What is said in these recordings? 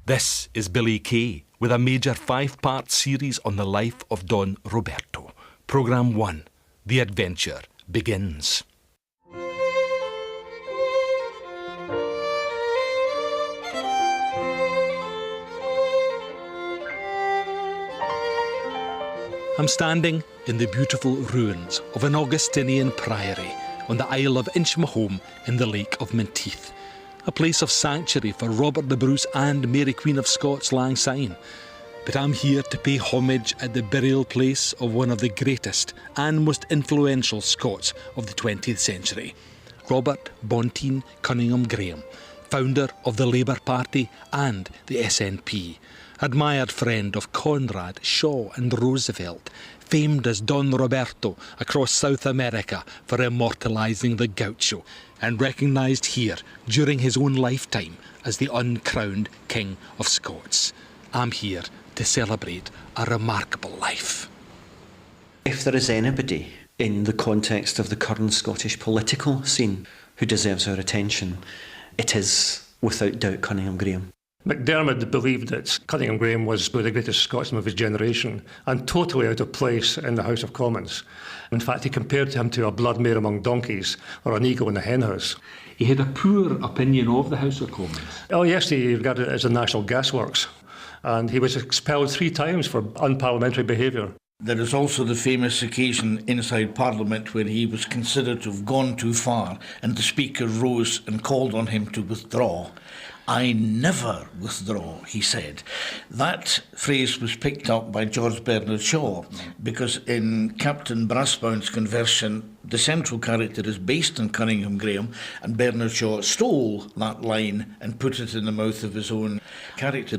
This is Billy Kay with a major 5-part series on the life of Don Roberto. Programme 1, The Adventure, begins. I'm standing in the beautiful ruins of an Augustinian priory on the Isle of Inchmahome in the Lake of Menteith, a place of sanctuary for Robert the Bruce and Mary Queen of Scots lang syne. But I'm here to pay homage at the burial place of one of the greatest and most influential Scots of the 20th century, Robert Bonteen Cunninghame Graham, founder of the Labour Party and the SNP, admired friend of Conrad, Shaw and Roosevelt, famed as Don Roberto across South America for immortalising the gaucho, and recognised here during his own lifetime as the uncrowned King of Scots. I'm here to celebrate a remarkable life. If there is anybody in the context of the current Scottish political scene who deserves our attention, it is, without doubt, Cunninghame Graham. MacDiarmid believed that Cunninghame Graham was one of the greatest Scotsmen of his generation and totally out of place in the House of Commons. In fact, he compared him to a blood mare among donkeys or an eagle in the henhouse. He had a poor opinion of the House of Commons. Oh yes, he regarded it as a national gasworks, and he was expelled 3 times for unparliamentary behaviour. There is also the famous occasion inside Parliament where he was considered to have gone too far and the Speaker rose and called on him to withdraw. "I never withdraw," he said. That phrase was picked up by George Bernard Shaw because in Captain Brassbound's Conversion, the central character is based on Cunninghame Graham, and Bernard Shaw stole that line and put it in the mouth of his own character.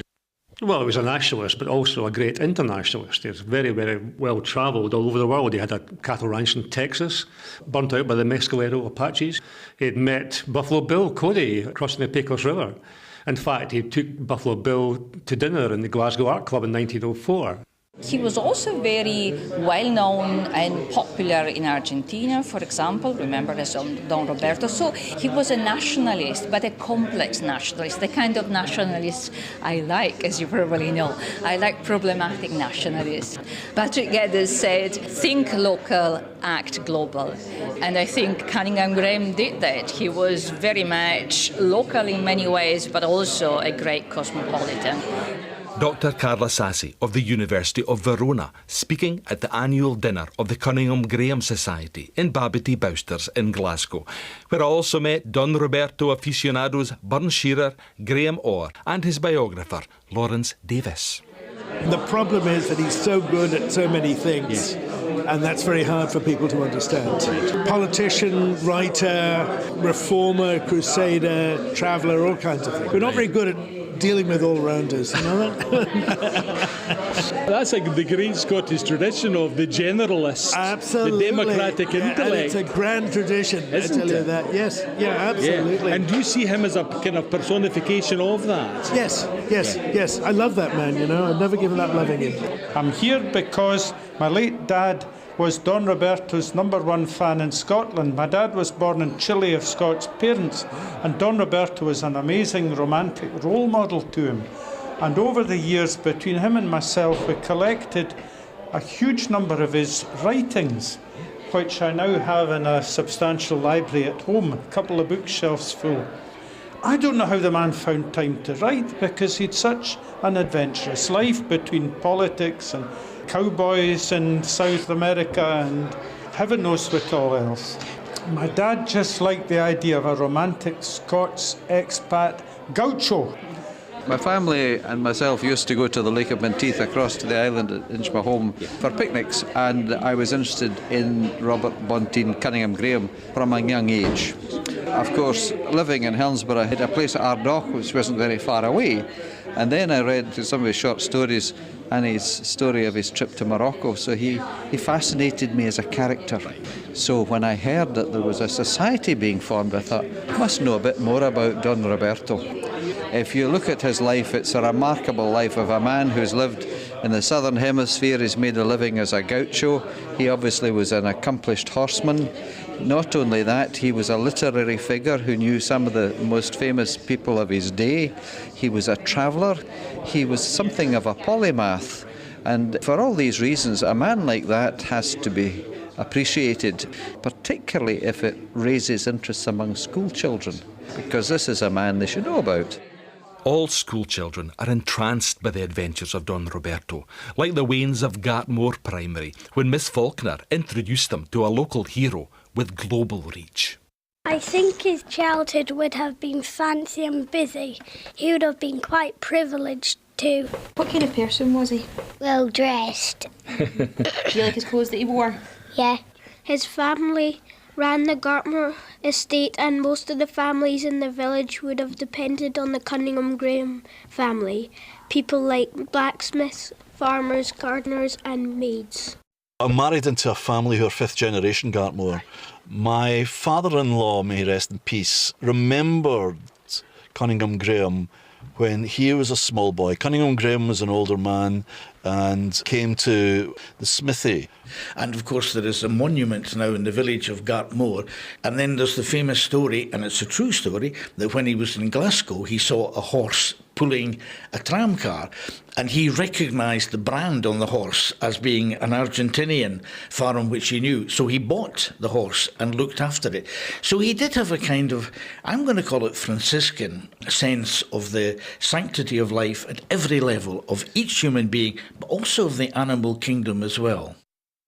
Well, he was a nationalist, but also a great internationalist. He was very, very well travelled all over the world. He had a cattle ranch in Texas, burnt out by the Mescalero Apaches. He had met Buffalo Bill Cody crossing the Pecos River. In fact, he took Buffalo Bill to dinner in the Glasgow Art Club in 1904. He was also very well known and popular in Argentina, for example, remember as Don Roberto. So he was a nationalist, but a complex nationalist, the kind of nationalist I like, as you probably know. I like problematic nationalists. Patrick Geddes said, think local, act global. And I think Cunninghame Graham did that. He was very much local in many ways, but also a great cosmopolitan. Dr. Carla Sassi of the University of Verona, speaking at the annual dinner of the Cunninghame Graham Society in Babbitty Bousters in Glasgow, where I also met Don Roberto aficionados Burn Shearer, Graham Orr and his biographer, Lawrence Davis. The problem is that he's so good at so many things, and that's very hard for people to understand. Politician, writer, reformer, crusader, traveller, all kinds of things. We're not very good at dealing with all-rounders, you know that? That's like the great Scottish tradition of the generalist, absolutely. The democratic intellect. And it's a grand tradition, isn't I tell it? You that. Yes, yeah, absolutely. Yeah. And do you see him as a kind of personification of that? Yes. I love that man, you know. I've never given up loving him. I'm here because my late dad was Don Roberto's #1 fan in Scotland. My dad was born in Chile of Scots parents, and Don Roberto was an amazing romantic role model to him. And over the years, between him and myself, we collected a huge number of his writings, which I now have in a substantial library at home, a couple of bookshelves full. I don't know how the man found time to write, because he'd such an adventurous life between politics and cowboys in South America and heaven knows what all else. My dad just liked the idea of a romantic Scots expat gaucho. My family and myself used to go to the Lake of Menteith across to the island at Inchmahome for picnics, and I was interested in Robert Bonteen Cunninghame Graham from a young age. Of course, living in Helensburgh, I had a place at Ardagh, which wasn't very far away, and then I read some of his short stories and his story of his trip to Morocco, so he fascinated me as a character. So when I heard that there was a society being formed, I thought, I must know a bit more about Don Roberto. If you look at his life, it's a remarkable life of a man who's lived In the southern hemisphere, he's made a living as a gaucho. He obviously was an accomplished horseman. Not only that, he was a literary figure who knew some of the most famous people of his day. He was a traveller. He was something of a polymath. And for all these reasons, a man like that has to be appreciated, particularly if it raises interest among school children, because this is a man they should know about. All school children are entranced by the adventures of Don Roberto, like the Waynes of Gartmore Primary, when Miss Faulkner introduced them to a local hero with global reach. I think his childhood would have been fancy and busy. He would have been quite privileged too. What kind of person was he? Well dressed. Do you like his clothes that he wore? Yeah. His family ran the Gartmore estate, and most of the families in the village would have depended on the Cunninghame Graham family. People like blacksmiths, farmers, gardeners and maids. I'm married into a family who are fifth generation Gartmore. My father-in-law, may he rest in peace, remembered Cunninghame Graham when he was a small boy. Cunninghame Graham was an older man and came to the smithy. And of course there is a monument now in the village of Gartmore, and then there's the famous story, and it's a true story, that when he was in Glasgow he saw a horse pulling a tram car, and he recognised the brand on the horse as being an Argentinian farm which he knew. So he bought the horse and looked after it. So he did have a kind of, I'm going to call it Franciscan, sense of the sanctity of life at every level of each human being, but also of the animal kingdom as well.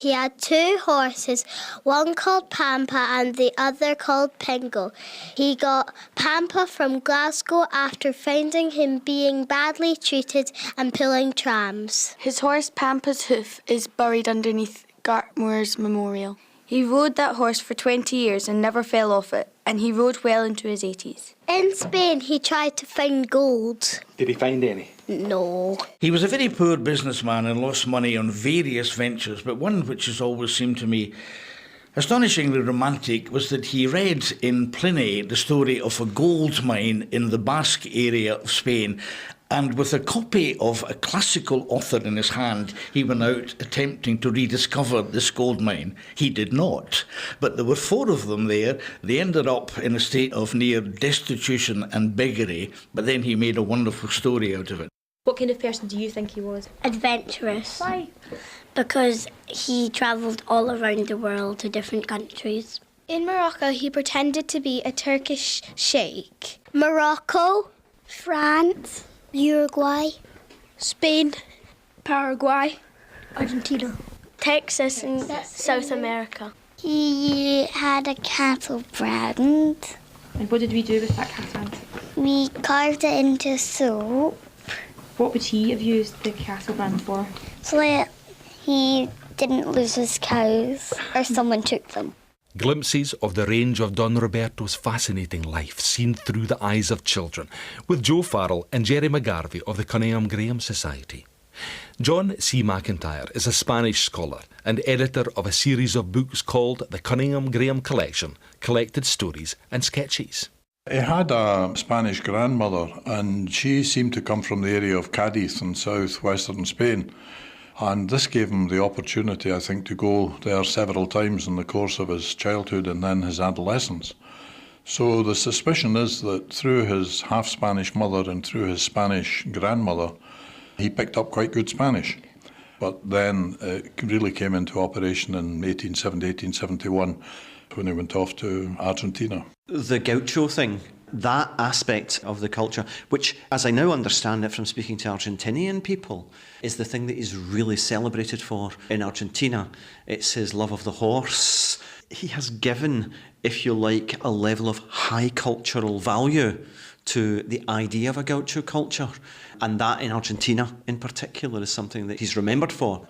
He had two horses, one called Pampa and the other called Pingo. He got Pampa from Glasgow after finding him being badly treated and pulling trams. His horse Pampa's hoof is buried underneath Gartmore's memorial. He rode that horse for 20 years and never fell off it, and he rode well into his 80s. In Spain, he tried to find gold. Did he find any? No. He was a very poor businessman and lost money on various ventures, but one which has always seemed to me astonishingly romantic was that he read in Pliny the story of a gold mine in the Basque area of Spain, and with a copy of a classical author in his hand, he went out attempting to rediscover this gold mine. He did not, but there were 4 of them there. They ended up in a state of near destitution and beggary, but then he made a wonderful story out of it. What kind of person do you think he was? Adventurous. Why? Because he travelled all around the world to different countries. In Morocco, he pretended to be a Turkish sheikh. Morocco, France, Uruguay, Spain, Paraguay, Argentina, Texas and South America. He had a cattle brand. And what did we do with that cattle brand? We carved it into soup. What would he have used the cattle brand for? So that he didn't lose his cows or someone took them. Glimpses of the range of Don Roberto's fascinating life seen through the eyes of children, with Joe Farrell and Jerry McGarvey of the Cunninghame Graham Society. John C. McIntyre is a Spanish scholar and editor of a series of books called the Cunninghame Graham Collection, Collected Stories and Sketches. He had a Spanish grandmother, and she seemed to come from the area of Cadiz in southwestern Spain. And this gave him the opportunity, I think, to go there several times in the course of his childhood and then his adolescence. So the suspicion is that through his half-Spanish mother and through his Spanish grandmother, he picked up quite good Spanish. But then it really came into operation in 1870, 1871, when he went off to Argentina. The gaucho thing, that aspect of the culture, which, as I now understand it from speaking to Argentinian people, is the thing that he's really celebrated for in Argentina. It's his love of the horse. He has given, if you like, a level of high cultural value to the idea of a gaucho culture. And that in Argentina in particular is something that he's remembered for.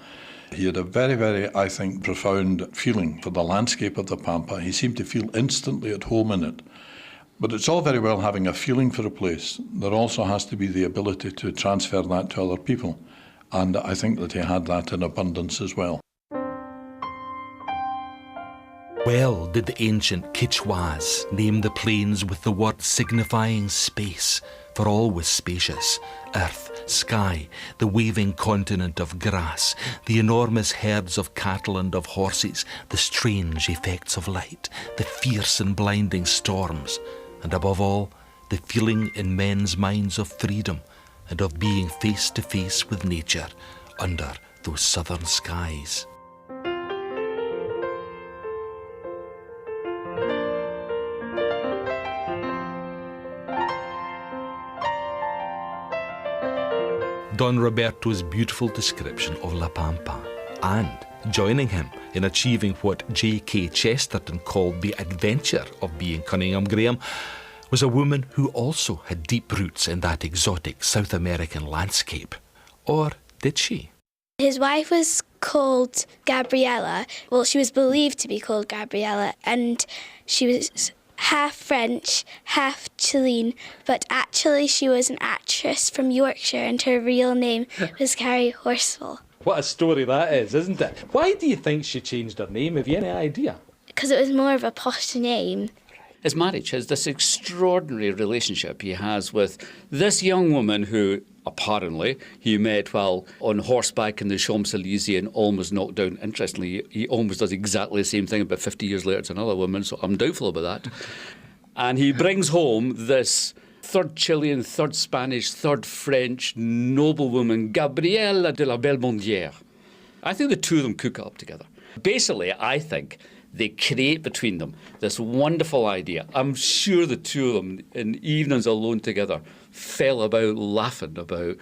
He had a very, very, I think, profound feeling for the landscape of the Pampa. He seemed to feel instantly at home in it. But it's all very well having a feeling for a place. There also has to be the ability to transfer that to other people. And I think that he had that in abundance as well. Well did the ancient Quichuas name the plains with the word signifying space, for all was spacious, earth sky, the waving continent of grass, the enormous herds of cattle and of horses, the strange effects of light, the fierce and blinding storms, and above all, the feeling in men's minds of freedom and of being face to face with nature under those southern skies. Don Roberto's beautiful description of La Pampa, and joining him in achieving what J.K. Chesterton called the adventure of being Cunninghame Graham, was a woman who also had deep roots in that exotic South American landscape. Or did she? His wife was called Gabriella. Well, she was believed to be called Gabriella, and she was half French, half Chilean, but actually she was an actress from Yorkshire and her real name was Carrie Horsfall. What a story that is, isn't it? Why do you think she changed her name? Have you any idea? Because it was more of a posh name. His marriage has this extraordinary relationship he has with this young woman who apparently he met while on horseback in the Champs-Élysées and almost knocked down. Interestingly, he almost does exactly the same thing about 50 years later to another woman, so I'm doubtful about that. And he brings home this third Chilean, third Spanish, third French noblewoman, Gabriella de la Belmondière. I think the two of them cook up together. Basically, I think they create between them this wonderful idea. I'm sure the two of them, in evenings alone together, fell about laughing about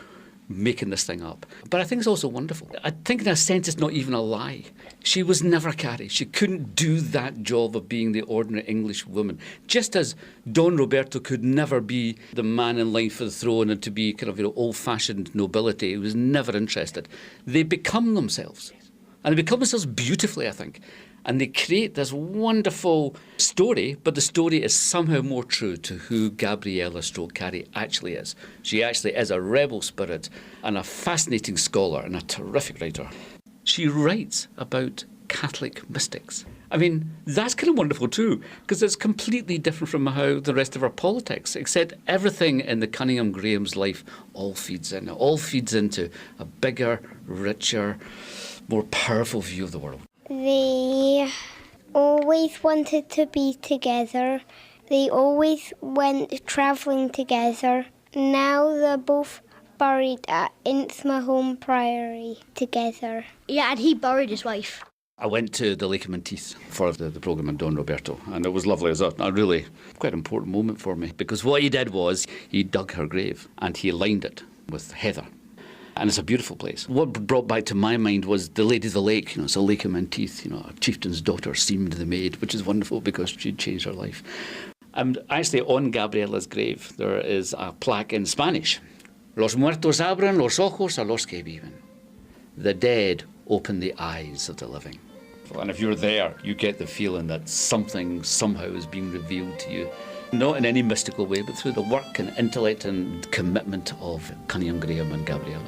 making this thing up. But I think it's also wonderful. I think in a sense it's not even a lie. She was never Carrie. She couldn't do that job of being the ordinary English woman. Just as Don Roberto could never be the man in line for the throne and to be kind of old-fashioned nobility. He was never interested. They become themselves. And they become themselves beautifully, I think. And they create this wonderful story, but the story is somehow more true to who Gabriella Carrie actually is. She actually is a rebel spirit and a fascinating scholar and a terrific writer. She writes about Catholic mystics. I mean, that's kind of wonderful too, because it's completely different from how the rest of our politics, except everything in the Cunninghame Graham's life all feeds in. It all feeds into a bigger, richer, more powerful view of the world. They always wanted to be together. They always went travelling together. Now they're both buried at Inchmahome Priory together. Yeah, and he buried his wife. I went to the Lake of Menteith for the programme on Don Roberto, and it was lovely. It was a really quite important moment for me, because what he did was he dug her grave and he lined it with heather. And it's a beautiful place. What brought back to my mind was the Lady of the Lake. It's a lake in Menteith. A chieftain's daughter seemed the maid, which is wonderful because she'd changed her life. And actually on Gabriella's grave, there is a plaque in Spanish. Los muertos abren los ojos a los que viven. The dead open the eyes of the living. And if you're there, you get the feeling that something somehow is being revealed to you. Not in any mystical way, but through the work and intellect and commitment of Cunninghame Graham and Gabriella.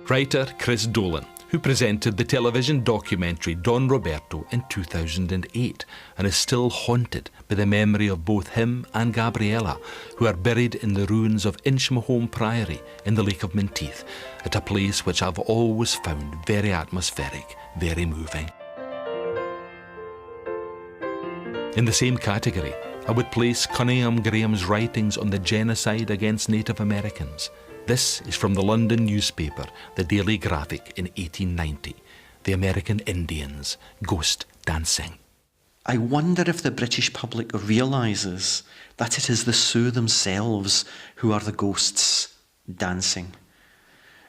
Writer Chris Dolan, who presented the television documentary Don Roberto in 2008 and is still haunted by the memory of both him and Gabriella, who are buried in the ruins of Inchmahome Priory in the Lake of Menteith, at a place which I've always found very atmospheric, very moving. In the same category, I would place Cunninghame Graham's writings on the genocide against Native Americans. This is from the London newspaper, the Daily Graphic, in 1890. The American Indians, ghost dancing. I wonder if the British public realises that it is the Sioux themselves who are the ghosts dancing.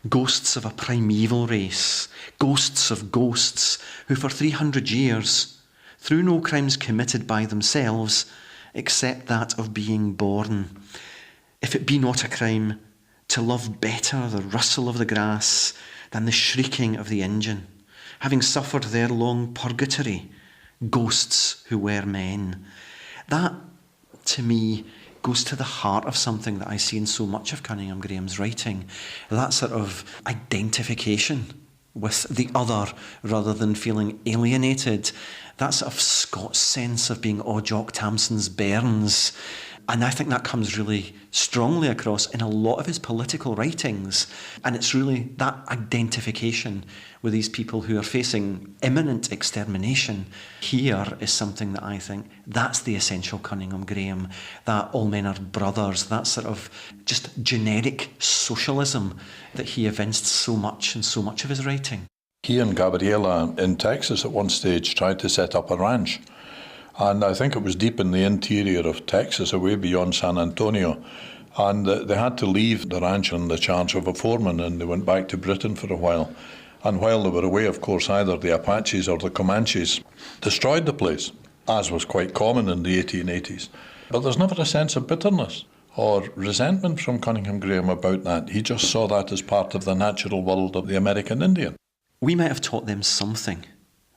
Ghosts of a primeval race, ghosts of ghosts who for 300 years, through no crimes committed by themselves, except that of being born, if it be not a crime, to love better the rustle of the grass than the shrieking of the engine, having suffered their long purgatory, ghosts who were men. That, to me, goes to the heart of something that I see in so much of Cunninghame Graham's writing, that sort of identification with the other rather than feeling alienated, that sort of Scots sense of being Jock Tamson's bairns. And I think that comes really strongly across in a lot of his political writings. And it's really that identification with these people who are facing imminent extermination here is something that I think that's the essential Cunninghame Graham, that all men are brothers, that sort of just generic socialism that he evinced so much in so much of his writing. He and Gabriella in Texas at one stage tried to set up a ranch. And I think it was deep in the interior of Texas, away beyond San Antonio. And they had to leave the ranch in the charge of a foreman, and they went back to Britain for a while. And while they were away, of course, either the Apaches or the Comanches destroyed the place, as was quite common in the 1880s. But there's never a sense of bitterness or resentment from Cunninghame Graham about that. He just saw that as part of the natural world of the American Indian. We might have taught them something.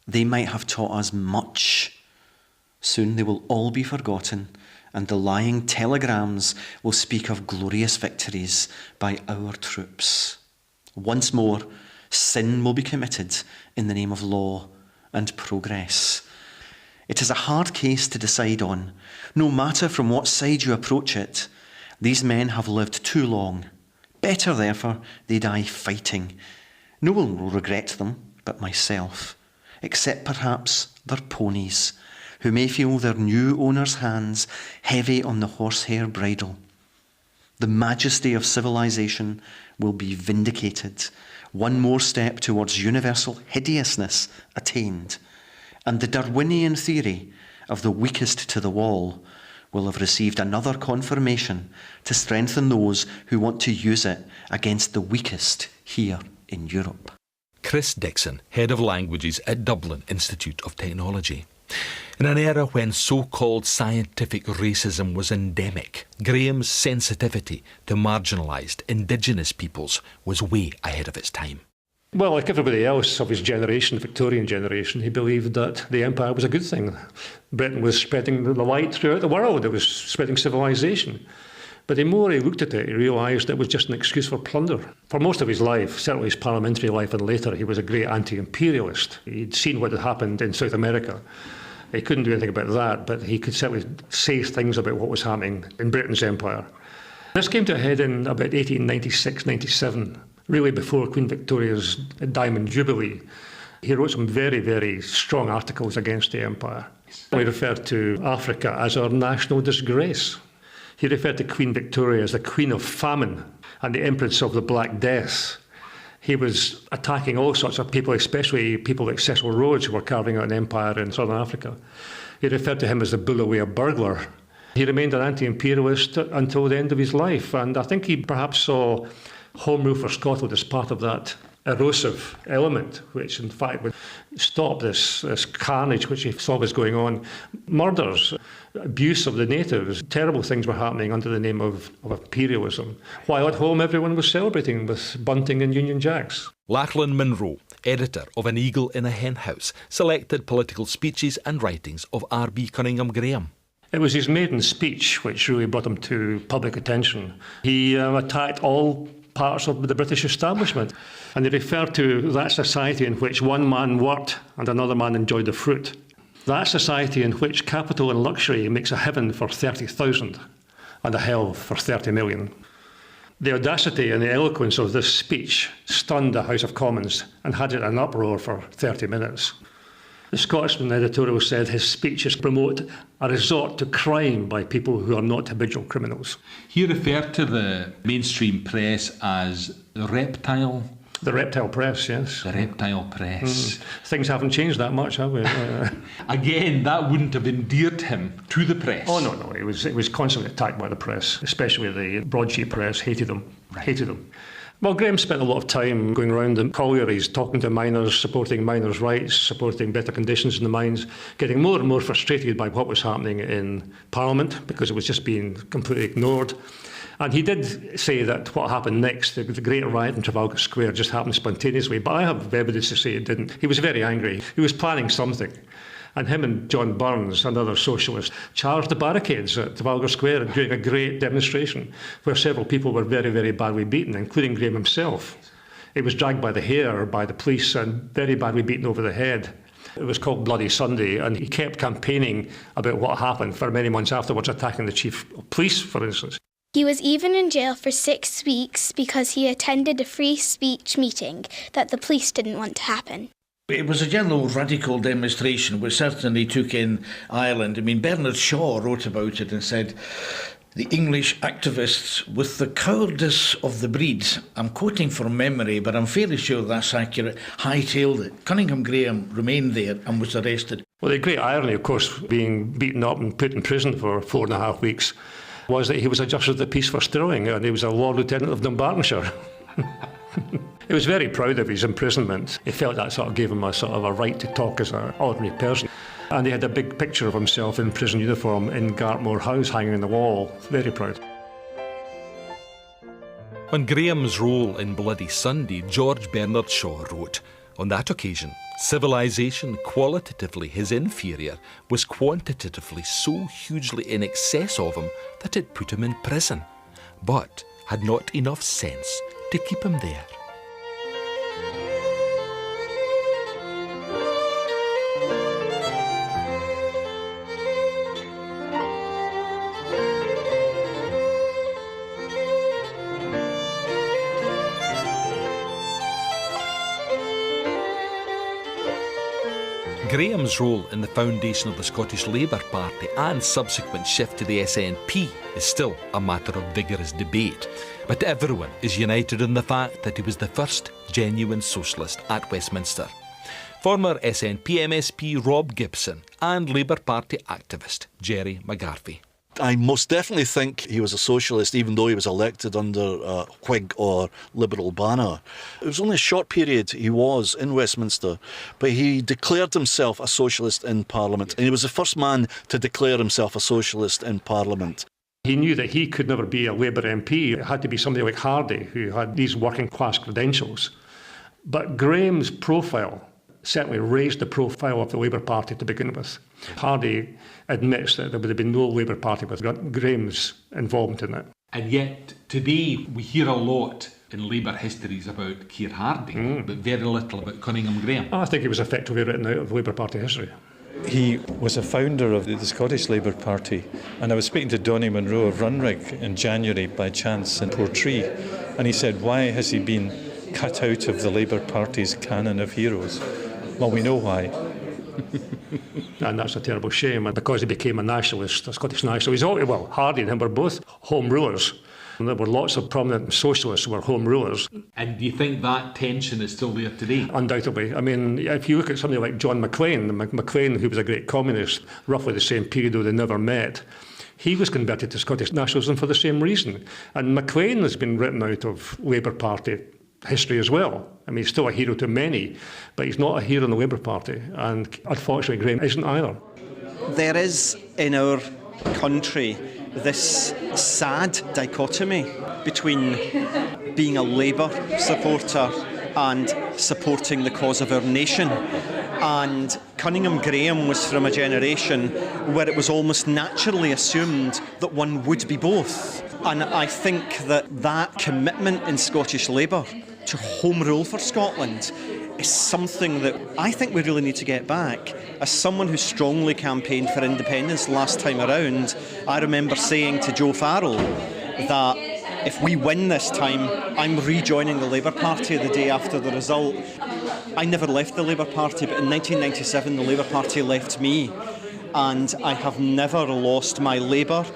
They might have taught us much. Soon they will all be forgotten, and the lying telegrams will speak of glorious victories by our troops. Once more, sin will be committed in the name of law and progress. It is a hard case to decide on, no matter from what side you approach it. These men have lived too long. Better, therefore, they die fighting. No one will regret them but myself, except perhaps their ponies, who may feel their new owner's hands heavy on the horsehair bridle. The majesty of civilization will be vindicated, one more step towards universal hideousness attained, and the Darwinian theory of the weakest to the wall will have received another confirmation to strengthen those who want to use it against the weakest here in Europe. Chris Dixon, Head of Languages at Dublin Institute of Technology. In an era when so-called scientific racism was endemic, Graham's sensitivity to marginalised indigenous peoples was way ahead of its time. Well, like everybody else of his generation, the Victorian generation, he believed that the empire was a good thing. Britain was spreading the light throughout the world. It was spreading civilization. But the more he looked at it, he realised it was just an excuse for plunder. For most of his life, certainly his parliamentary life and later, he was a great anti-imperialist. He'd seen what had happened in South America. He couldn't do anything about that, but he could certainly say things about what was happening in Britain's empire. This came to a head in about 1896-97, really before Queen Victoria's Diamond Jubilee. He wrote some very, very strong articles against the empire. He referred to Africa as our national disgrace. He referred to Queen Victoria as the Queen of Famine and the Empress of the Black Death. He was attacking all sorts of people, especially people like Cecil Rhodes, who were carving out an empire in southern Africa. He referred to him as the Bulawayo burglar. He remained an anti-imperialist until the end of his life, and I think he perhaps saw Home Rule for Scotland as part of that erosive element, which in fact would stop this carnage which he saw was going on. Murders, abuse of the natives, terrible things were happening under the name of imperialism, while at home everyone was celebrating with bunting and Union Jacks. Lachlan Munro, editor of An Eagle in a Hen House, selected political speeches and writings of RB Cunninghame Graham. It was his maiden speech which really brought him to public attention. He attacked all parts of the British establishment, and he referred to that society in which one man worked and another man enjoyed the fruit. That society in which capital and luxury makes a heaven for 30,000 and a hell for 30 million. The audacity and the eloquence of this speech stunned the House of Commons and had it an uproar for 30 minutes. The Scotsman editorial said his speeches promote a resort to crime by people who are not habitual criminals. He referred to the mainstream press as the reptile. The reptile press, yes. The reptile press. Things haven't changed that much, have we? Again, that wouldn't have endeared him to the press. Oh, no. It was constantly attacked by the press, especially the broadsheet press. Hated them. Right. Hated them. Well, Graham spent a lot of time going around the collieries, talking to miners, supporting miners' rights, supporting better conditions in the mines, getting more and more frustrated by what was happening in Parliament because it was just being completely ignored. And he did say that what happened next, the great riot in Trafalgar Square, just happened spontaneously, but I have evidence to say it didn't. He was very angry. He was planning something. And him and John Burns, another socialist, charged the barricades at Trafalgar Square during a great demonstration where several people were very, very badly beaten, including Graham himself. He was dragged by the hair by the police and very badly beaten over the head. It was called Bloody Sunday, and he kept campaigning about what happened for many months afterwards, attacking the chief of police, for instance. He was even in jail for 6 weeks because he attended a free speech meeting that the police didn't want to happen. It was a general radical demonstration which certainly took in Ireland. I mean, Bernard Shaw wrote about it and said, "The English activists, with the cowardice of the breed," I'm quoting from memory, but I'm fairly sure that's accurate, hightailed it. Cunninghame Graham remained there and was arrested. Well, the great irony, of course, being beaten up and put in prison for 4.5 weeks, was that he was a justice of the peace for Stirling, and he was a Lord Lieutenant of Dumbartonshire. He was very proud of his imprisonment. He felt that sort of gave him a sort of a right to talk as an ordinary person. And he had a big picture of himself in prison uniform in Gartmore House hanging on the wall. Very proud. On Graham's role in Bloody Sunday, George Bernard Shaw wrote, "On that occasion, civilization, qualitatively his inferior, was quantitatively so hugely in excess of him that it put him in prison, but had not enough sense to keep him there." Graham's role in the foundation of the Scottish Labour Party and subsequent shift to the SNP is still a matter of vigorous debate, but everyone is united in the fact that he was the first genuine socialist at Westminster. Former SNP MSP Rob Gibson and Labour Party activist Jerry McGarvey. I most definitely think he was a socialist, even though he was elected under a Whig or Liberal banner. It was only a short period he was in Westminster, but he declared himself a socialist in Parliament, and he was the first man to declare himself a socialist in Parliament. He knew that he could never be a Labour MP. It had to be somebody like Hardy, who had these working class credentials. But Graham's profile certainly raised the profile of the Labour Party to begin with. Hardy admits that there would have been no Labour Party without Graham's involvement in it. And yet, today, we hear a lot in Labour histories about Keir Hardie, but very little about Cunninghame Graham. I think he was effectively written out of Labour Party history. He was a founder of the Scottish Labour Party, and I was speaking to Donnie Munro of Runrig in January by chance in Portree, and he said, why has he been cut out of the Labour Party's canon of heroes? Well, we know why. And that's a terrible shame, and because he became a nationalist, a Scottish nationalist. Well, Hardy and him were both home rulers. And there were lots of prominent socialists who were home rulers. And do you think that tension is still there today? Undoubtedly. I mean, if you look at somebody like John Maclean, Maclean, who was a great communist, roughly the same period though they never met, he was converted to Scottish nationalism for the same reason. And Maclean has been written out of Labour Party history as well. I mean, he's still a hero to many, but he's not a hero in the Labour Party. And unfortunately, Graham isn't either. There is in our country this sad dichotomy between being a Labour supporter and supporting the cause of our nation. And Cunninghame Graham was from a generation where it was almost naturally assumed that one would be both. And I think that commitment in Scottish Labour to home rule for Scotland is something that I think we really need to get back. As someone who strongly campaigned for independence last time around, I remember saying to Joe Farrell that if we win this time, I'm rejoining the Labour Party the day after the result. I never left the Labour Party, but in 1997 the Labour Party left me, and I have never lost my Labour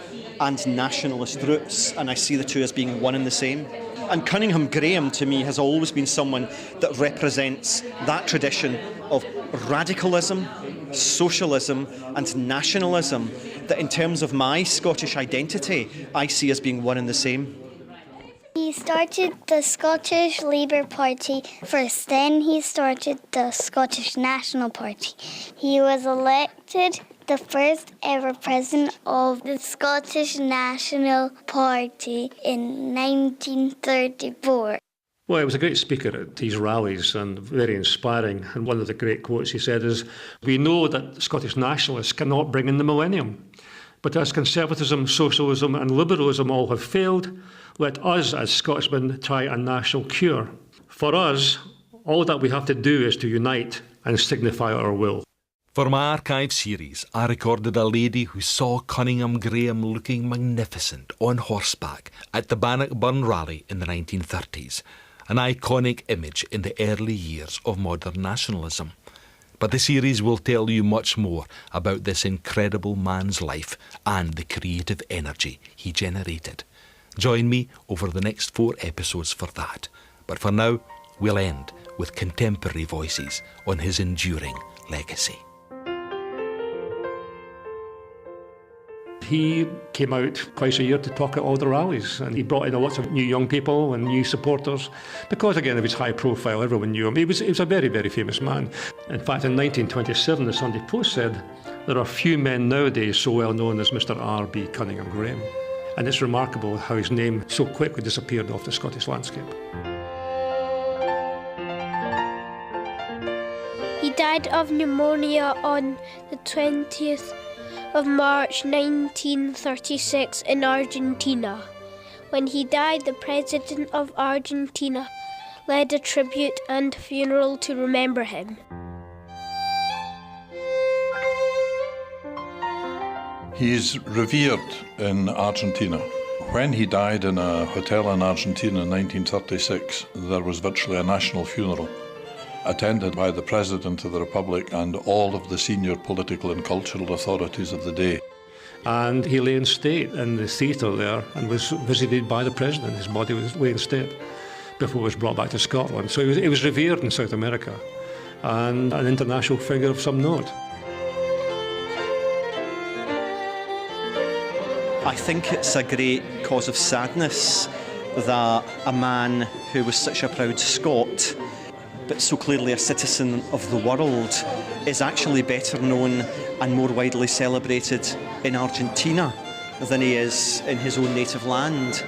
and nationalist roots, and I see the two as being one and the same. And Cunninghame Graham, to me, has always been someone that represents that tradition of radicalism, socialism and nationalism that in terms of my Scottish identity, I see as being one and the same. He started the Scottish Labour Party first, then he started the Scottish National Party. He was elected the first ever president of the Scottish National Party in 1934. Well, Well, he was a great speaker at these rallies and very inspiring. And one of the great quotes he said is, "We know that Scottish nationalists cannot bring in the millennium. But as conservatism, socialism and liberalism all have failed, let us as Scotsmen try a national cure. For us, all that we have to do is to unite and signify our will." For my archive series, I recorded a lady who saw Cunninghame Graham looking magnificent on horseback at the Bannockburn rally in the 1930s, an iconic image in the early years of modern nationalism. But the series will tell you much more about this incredible man's life and the creative energy he generated. Join me over the next 4 episodes for that. But for now, we'll end with contemporary voices on his enduring legacy. He came out twice a year to talk at all the rallies, and he brought in lots of new young people and new supporters because, again, of his high profile. Everyone knew him. He was a very, very famous man. In fact, in 1927, the Sunday Post said, "There are few men nowadays so well known as Mr. RB Cunninghame Graham." And it's remarkable how his name so quickly disappeared off the Scottish landscape. He died of pneumonia on the 20th of March 1936 in Argentina. When he died, the President of Argentina led a tribute and funeral to remember him. He's revered in Argentina. When he died in a hotel in Argentina in 1936, there was virtually a national funeral, attended by the President of the Republic and all of the senior political and cultural authorities of the day. And he lay in state in the theatre there and was visited by the President. His body was lay in state before it was brought back to Scotland. So he was revered in South America and an international figure of some note. I think it's a great cause of sadness that a man who was such a proud Scot, but so clearly a citizen of the world, is actually better known and more widely celebrated in Argentina than he is in his own native land.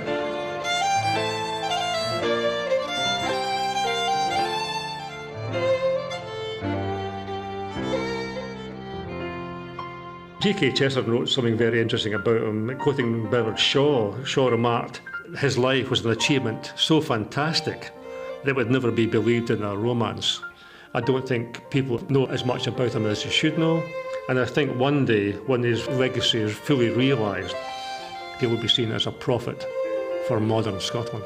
G.K. Chesterton wrote something very interesting about him. Quoting Bernard Shaw, Shaw remarked, "His life was an achievement so fantastic that it would never be believed in a romance." I don't think people know as much about him as they should know, and I think one day, when his legacy is fully realised, he will be seen as a prophet for modern Scotland.